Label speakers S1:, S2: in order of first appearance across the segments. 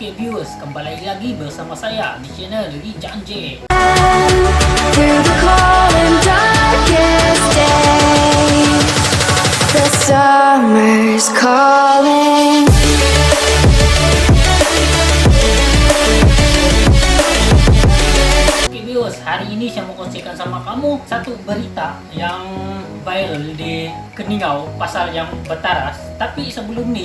S1: Oke viewers, kembali lagi bersama saya di channel Rijang J.
S2: Through the cold and darkest days, the summer's calling.
S1: Oke viewers, hari ini saya mau kongsikan sama kamu satu berita yang viral di Keningau, pasar yang Bataras. Tapi sebelum ini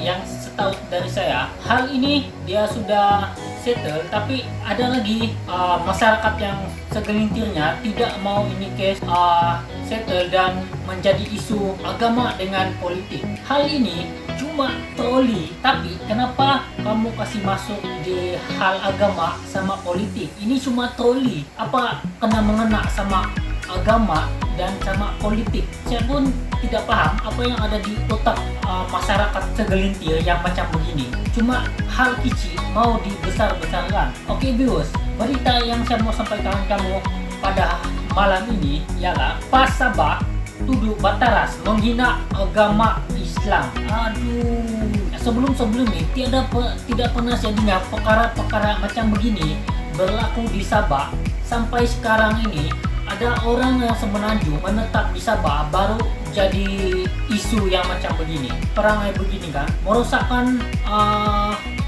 S1: yang setahu dari saya, hal ini dia sudah settle, tapi ada lagi masyarakat yang segelintirnya tidak mau ini case settle dan menjadi isu agama dengan politik. Hal ini cuma troli, tapi kenapa kamu kasih masuk di hal agama sama politik? Ini cuma troli, apa kena mengena sama agama dan sama politik? Saya pun tidak paham apa yang ada di otak masyarakat segelintir yang macam begini. Cuma hal kecil mau dibesar-besarkan. Oke viewers, berita yang saya mau sampaikan kamu pada malam ini ialah Pas Sabah tuduh Bataras menghina agama Islam. Aduh, sebelum ini tidak pernah saya dengar perkara-perkara macam begini berlaku di Sabah. Sampai sekarang ini ada orang yang semenanjung menetap di Sabah baru jadi isu yang macam begini. Perangai begini kan merosakkan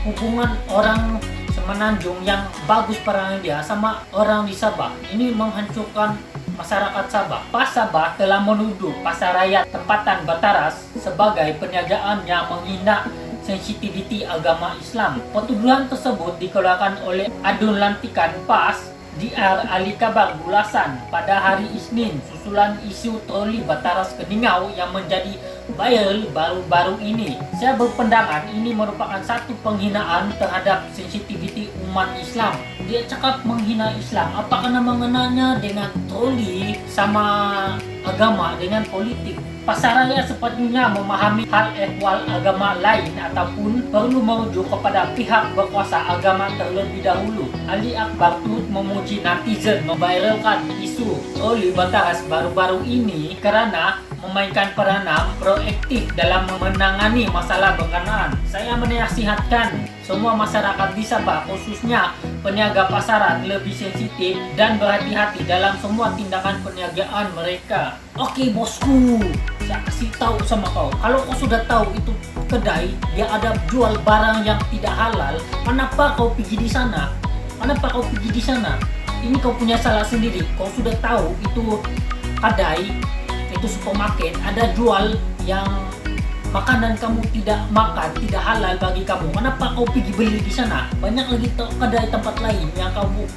S1: hubungan orang semenanjung yang bagus perangai dia sama orang di Sabah. Ini menghancurkan masyarakat Sabah. Pas Sabah telah menuduh pasar raya tempatan Bataras sebagai penjagaan yang menghina sensitiviti agama Islam. Petuduhan tersebut dikeluarkan oleh Adun Lantikan Pas DR Ali Kabar Bulasan pada hari Isnin susulan isu troli Bataras Keningau yang menjadi viral baru-baru ini. Saya berpendangan ini merupakan satu penghinaan terhadap sensitiviti umat Islam. Dia cakap menghina Islam, apa kena mengenanya dengan troli sama agama dengan politik? Pasaraya sepatutnya memahami hal ehwal agama lain ataupun perlu merujuk kepada pihak berkuasa agama terlebih dahulu. Ali Akbar turut memuji netizen memviralkan isu troli Bataras baru-baru ini karena memainkan peranan proaktif dalam menangani masalah berkenaan. Saya menasihatkan semua masyarakat di Sabah, khususnya peniaga pasaran, lebih sensitif dan berhati-hati dalam semua tindakan perniagaan mereka. Oke bosku, saya kasih tahu sama kau, kalau kau sudah tahu itu kedai dia ada jual barang yang tidak halal, kenapa kau pergi di sana? Kenapa kau pergi di sana? Ini kau punya salah sendiri. Kau sudah tahu itu kedai, itu supermarket ada jual yang makanan kamu tidak makan, tidak halal bagi kamu. Kenapa kau pergi beli di sana? Banyak lagi kedai tempat lain yang kamu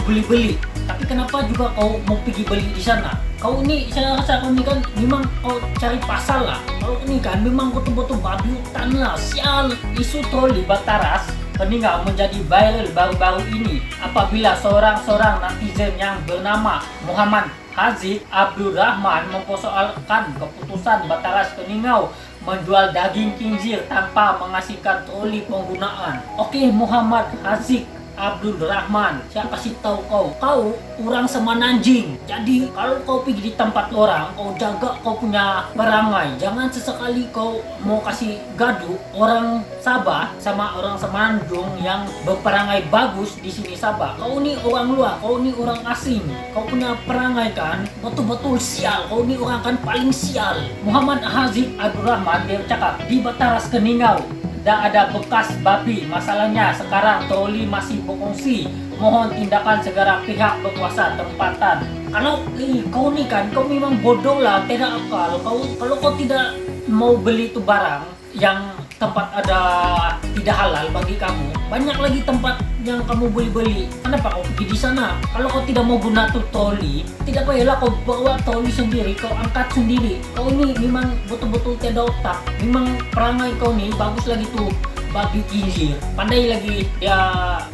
S1: beli-beli. Tapi kenapa juga kau mau pergi beli di sana? Kau ini, saya rasa kau ini kan memang kau cari pasal lah. Kalau ini kan memang betul-betul babi hutan lah. Sial, isu troli Bataras Keningau menjadi viral baru-baru ini apabila seorang netizen yang bernama Muhammad Haziq Abdul Rahman mempersoalkan keputusan Bataras Keningau menjual daging khinzir tanpa mengasihkan troli penggunaan. Oke Muhammad Haziq Abdul Rahman, saya kasih tahu kau orang semenanjung. Jadi kalau kau pergi di tempat orang, kau jaga kau punya perangai. Jangan sesekali kau mau kasih gaduh orang Sabah sama orang semenanjung yang berperangai bagus di sini Sabah. Kau ini orang luar, kau ini orang asing. Kau punya perangai kan betul-betul sial. Kau ini orang kan paling sial. Muhammad Haziq Abdul Rahman dia cakap di Bataras Keningau dan ada bekas babi. Masalahnya sekarang troli masih berfungsi. Mohon tindakan segera pihak berkuasa tempatan. Kalau kau ni kan, kau memang bodoh lah, tidak akal. Kalau kau tidak mau beli tu barang yang tempat ada tidak halal bagi kamu, banyak lagi tempat yang kamu boleh beli. Kenapa kau pergi di sana? Kalau kau tidak mau guna tu troli, tidak payahlah kau bawa troli sendiri, kau angkat sendiri. Kau ini memang betul-betul tiada otak. Memang perangai kau ni bagus lagi tu babi khinzir. Pandai lagi dia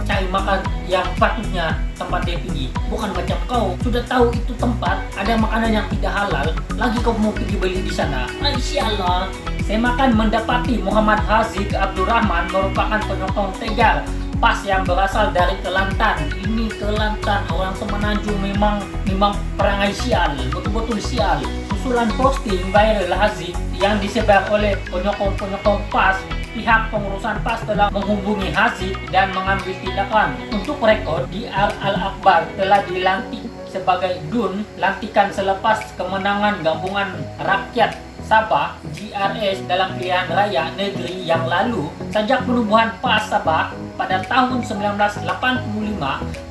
S1: cari makan yang patutnya tempat dia pergi. Bukan macam kau sudah tahu itu tempat ada makanan yang tidak halal, lagi kau mau pergi beli di sana. Insyaallah. Saya makan mendapati Muhammad Haziq Abdul Rahman merupakan penyokong tegar Pas yang berasal dari Kelantan. Ini Kelantan, orang semenanjung memang perangai sial, betul-betul sial. Susulan posting viral Haziq yang disebar oleh penyokong Pas pihak pengurusan PAS telah menghubungi Haziq dan mengambil tindakan. Untuk rekod, DR Al-Akbar telah dilantik sebagai DUN lantikan selepas kemenangan Gabungan Rakyat Sabah GRS dalam pilihan raya negeri yang lalu. Sejak penubuhan PAS Sabah pada tahun 1985,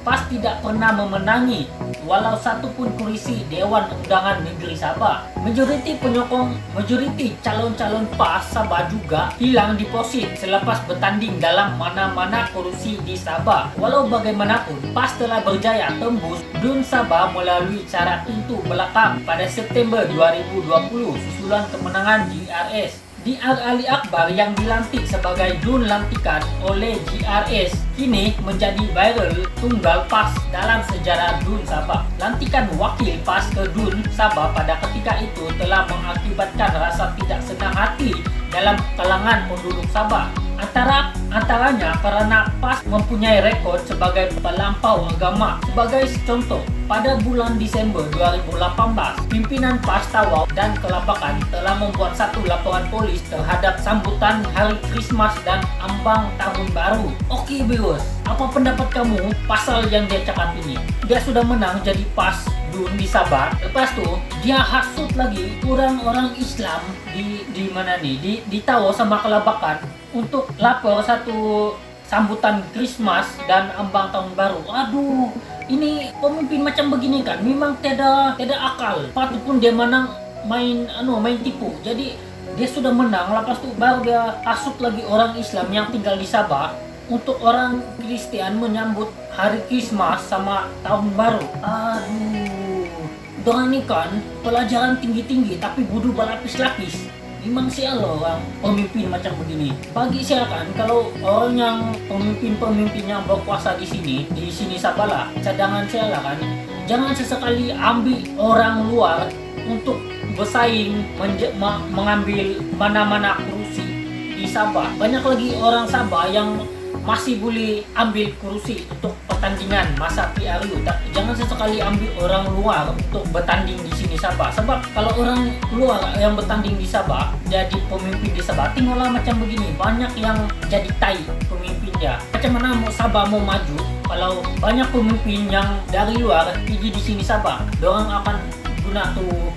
S1: PAS tidak pernah memenangi walau satu pun kursi Dewan Undangan Negeri Sabah. Majoriti calon-calon PAS Sabah juga hilang deposit selepas bertanding dalam mana-mana kursi di Sabah. Walau bagaimanapun, PAS telah berjaya tembus DUN Sabah melalui cara pintu belakang pada September 2020 susulan kemenangan GRS. DR Ali Akbar yang dilantik sebagai DUN lantikan oleh GRS kini menjadi viral tunggal PAS dalam sejarah DUN Sabah. Lantikan wakil PAS ke DUN Sabah pada ketika itu telah mengakibatkan rasa tidak senang hati dalam kalangan penduduk Sabah. Antaranya karena PAS mempunyai rekod sebagai pelampau agama. Sebagai contoh, pada bulan Desember 2018, pimpinan PAS Tawau dan Kelabakan telah membuat satu laporan polis terhadap sambutan Hari Krismas dan ambang Tahun Baru. Oke viewers, apa pendapat kamu pasal yang dia cakap ini? Dia sudah menang jadi PAS DUN di Sabah. Lepas tu dia hasut lagi orang-orang Islam di mana nih di Tawau sama Kelabakan untuk lapor satu sambutan Christmas dan ambang tahun baru. Aduh, ini pemimpin macam begini kan memang tiada akal. Patupun dia menang main tipu. Jadi dia sudah menang, lepas tu baru dia hasut lagi orang Islam yang tinggal di Sabah untuk orang Kristen menyambut hari Christmas sama tahun baru. Aduh, dorang ini kan pelajaran tinggi-tinggi tapi bodoh berlapis-lapis. Memang sial orang pemimpin macam begini. Bagi saya kan, kalau orang yang pemimpin yang berkuasa di sini Sabah lah, cadangan saya lah kan, jangan sesekali ambil orang luar untuk bersaing mengambil mana-mana kursi di Sabah. Banyak lagi orang Sabah yang masih boleh ambil kursi untuk pertandingan masa PRU. Jangan sesekali ambil orang luar untuk bertanding di sini Sabah. Sebab kalau orang luar yang bertanding di Sabah jadi pemimpin di Sabah, tinggallah macam begini. Banyak yang jadi tai pemimpinnya. Macam mana Sabah mau maju kalau banyak pemimpin yang dari luar pergi di sini Sabah? Dorang akan guna tuh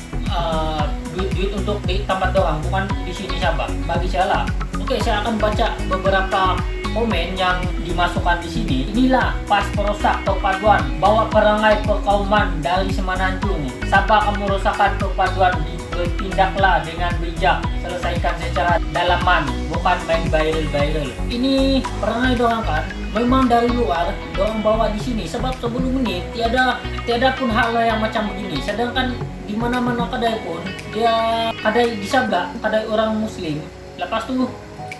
S1: duit untuk di tempat dorang, bukan di sini Sabah. Bagi saya lah. Oke, saya akan baca beberapa komen yang dimasukkan di sini. Inilah PAS perusak perpaduan, bawa perangai perkauman dari Semenanjung. Sabah kamu rusakkan perpaduan, bertindaklah dengan bijak, selesaikan secara dalaman, bukan main viral. Ini perangai dorang kan memang dari luar dorang bawa di sini. Sebab sebelum ini tiada pun hal yang macam begini. Sedangkan di mana-mana kedai pun dia kedai di sebelah kedai orang Muslim. Lepas tu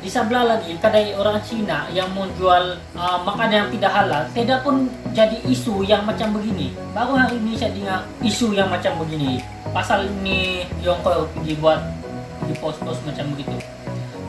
S1: di sebelah lagi kedai orang Cina yang menjual makanan yang tidak halal. Tidak pun jadi isu yang macam begini. Baru hari ini saya dengar isu yang macam begini. Pasal ini Yongko pergi buat di post-post macam begitu.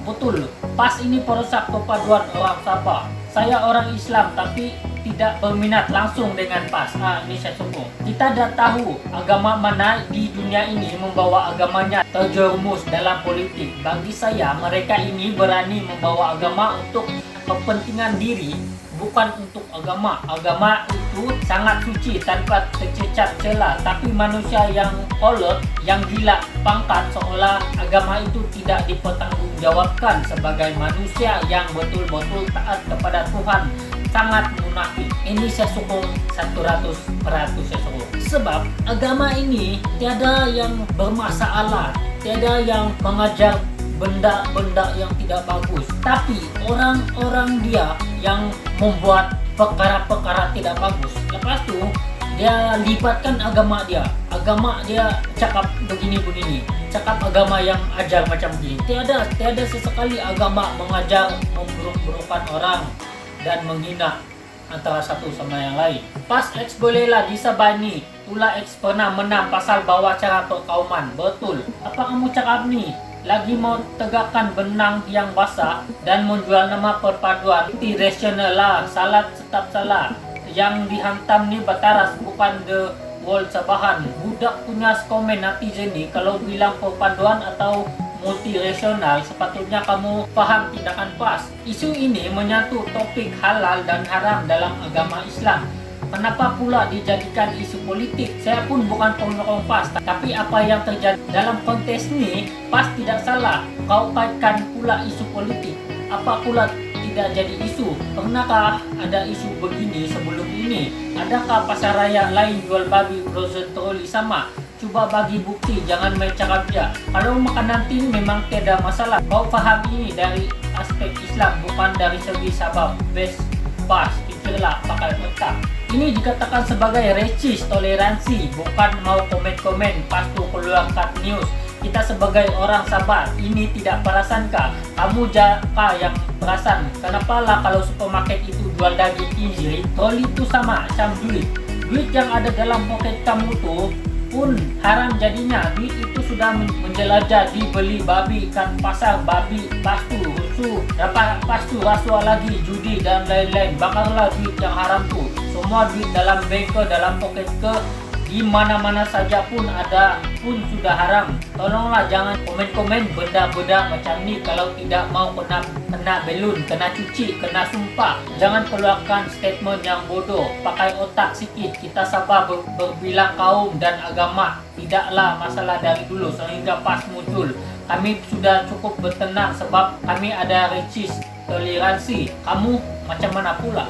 S1: Betul, PAS ini perusak perpaduan orang Sabah. Saya orang Islam tapi tidak berminat langsung dengan PAS. Ini saya sokong. Kita dah tahu agama mana di dunia ini membawa agamanya terjerumus dalam politik. Bagi saya, mereka ini berani membawa agama untuk kepentingan diri, bukan untuk agama. Agama itu sangat suci tanpa tercecat celah. Tapi manusia yang kolot, yang gila pangkat seolah agama itu tidak dipertanggungjawabkan sebagai manusia yang betul-betul taat kepada Tuhan. Sangat munafik. Ini saya sokong 100% saya sokong. Sebab agama ini tiada yang bermasalah, tiada yang mengajar benda-benda yang tidak bagus. Tapi orang-orang dia yang membuat perkara-perkara tidak bagus. Lepas tu dia libatkan agama dia cakap begini-begini, cakap agama yang ajar macam begini. Tiada sesekali agama mengajar memburuk-burukkan orang dan menghina antara satu sama yang lain. PAS X bolehlah di Sabah ni. Tula X pernah menang pasal bawa cara perkauman. Betul. Apa kamu cakap ni? Lagi mau tegakkan benang yang basah dan menjual nama perpaduan. Itu rasional lah. Salah tetap salah. Yang dihantam ni Bataras, bukan The World Sabahan. Budak punya komen netizen ni kalau bilang perpaduan atau multirasional, sepatutnya kamu paham tindakan PAS. Isu ini menyatu topik halal dan haram dalam agama Islam. Kenapa pula dijadikan isu politik? Saya pun bukan penyokong PAS, tapi apa yang terjadi dalam konteks ini, PAS tidak salah. Kau kaitkan pula isu politik. Apa pula tidak jadi isu? Pernahkah ada isu begini sebelum ini? Adakah pasar raya lain jual babi frozen troli sama? Coba bagi bukti, jangan main cakap aja. Kalau makanan tin memang tidak masalah. Kau paham ini dari aspek Islam, bukan dari segi sabab. Best PAS, pikirlah pakai otak. Ini dikatakan sebagai recis toleransi, bukan mau komen-komen pas tuh keluar cut news. Kita sebagai orang sabar, ini tidak perasankah? Kamu jaka yang perasan. Kenapa lah kalau supermarket itu jual daging khinzir, troli itu sama macam duit. Duit yang ada dalam poket kamu tuh pun haram jadinya. Duit itu sudah menjelajah, dibeli babi, ikan pasar, babi, pastu, rusuh, dapat pastu, rasuah lagi, judi dan lain-lain. Bakarlah duit yang haram tuh. Semua duit dalam bank ke, dalam poket ke, di mana-mana saja pun ada, pun sudah haram. Tolonglah jangan komen-komen benda-benda macam ni. Kalau tidak mau kena belun, kena cuci, kena sumpah. Jangan keluarkan statement yang bodoh. Pakai otak sikit. Kita sabar berbilang kaum dan agama. Tidaklah masalah dari dulu sehingga PAS muncul. Kami sudah cukup bertenang sebab kami ada recis toleransi. Kamu macam mana pula?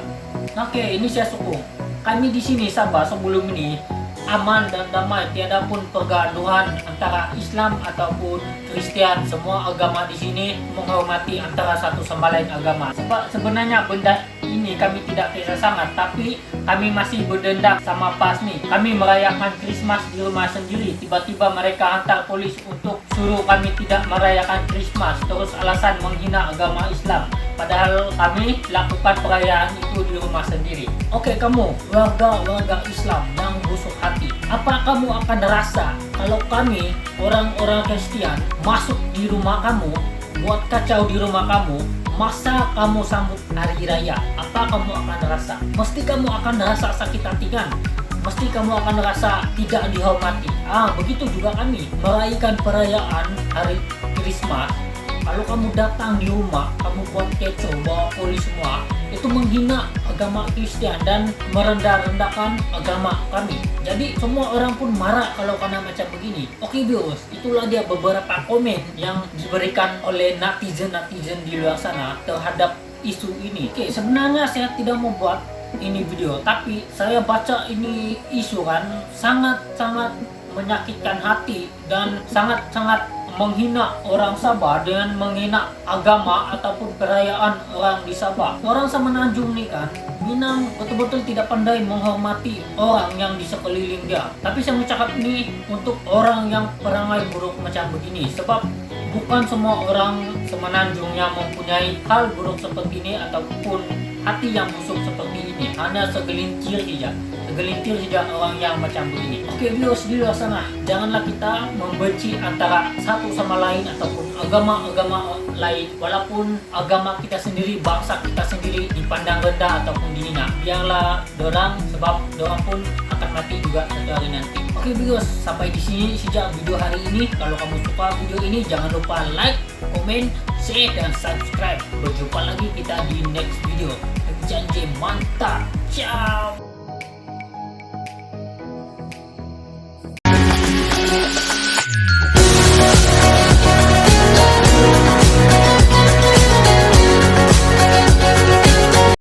S1: Oke, ini saya sokong. Kami di sini Sabah sebelum ini aman dan damai, tiada pun pergaduhan antara Islam ataupun Kristen. Semua agama di sini menghormati antara satu sama lain agama. Sebab sebenarnya benda ini kami tidak kisah sangat, tapi kami masih berdendam sama PAS nih. Kami merayakan Christmas di rumah sendiri, tiba-tiba mereka hantar polis untuk suruh kami tidak merayakan Christmas, terus alasan menghina agama Islam. Padahal kami lakukan perayaan itu di rumah sendiri. Oke, kamu warga Islam yang busuk hati, apa kamu akan rasa kalau kami orang-orang Kristen masuk di rumah kamu, buat kacau di rumah kamu, masa kamu sambut hari raya? Apa kamu akan rasa? Mesti kamu akan rasa sakit hati kan? Mesti kamu akan rasa tidak dihormati. Begitu juga kami merayakan perayaan hari Christmas. Kalau kamu datang di rumah, kamu buat kecoh, bawa polis semua, itu menghina agama Kristen dan merendah-rendahkan agama kami. Jadi semua orang pun marah kalau kena macam begini. Oke viewers, itulah dia beberapa komen yang diberikan oleh netizen-netizen di luar sana terhadap isu ini. Oke, sebenarnya saya tidak mau buat ini video, tapi saya baca ini isu kan sangat-sangat menyakitkan hati dan sangat-sangat menghina orang Sabah dengan menghina agama ataupun perayaan orang di Sabah. Orang Semenanjung nih kan Minang betul-betul tidak pandai menghormati orang yang di sekeliling dia. Tapi saya mengucapkan ini untuk orang yang perangai buruk macam begini, sebab bukan semua orang Semenanjung yang mempunyai hal buruk seperti ini ataupun hati yang busuk seperti ini. Hanya segelintir saja orang yang macam begini. Oke viewers di luar sana, janganlah kita membenci antara satu sama lain ataupun agama-agama lain, walaupun agama kita sendiri, bangsa kita sendiri dipandang rendah ataupun dihina. Biarlah dorang, sebab dorang pun akan mati juga satu hari nanti. Oke viewers, sampai di sini sejak video hari ini. Kalau kamu suka video ini, jangan lupa like, komen, share, dan subscribe. Berjumpa lagi kita di next video. Janji mantap. Ciao.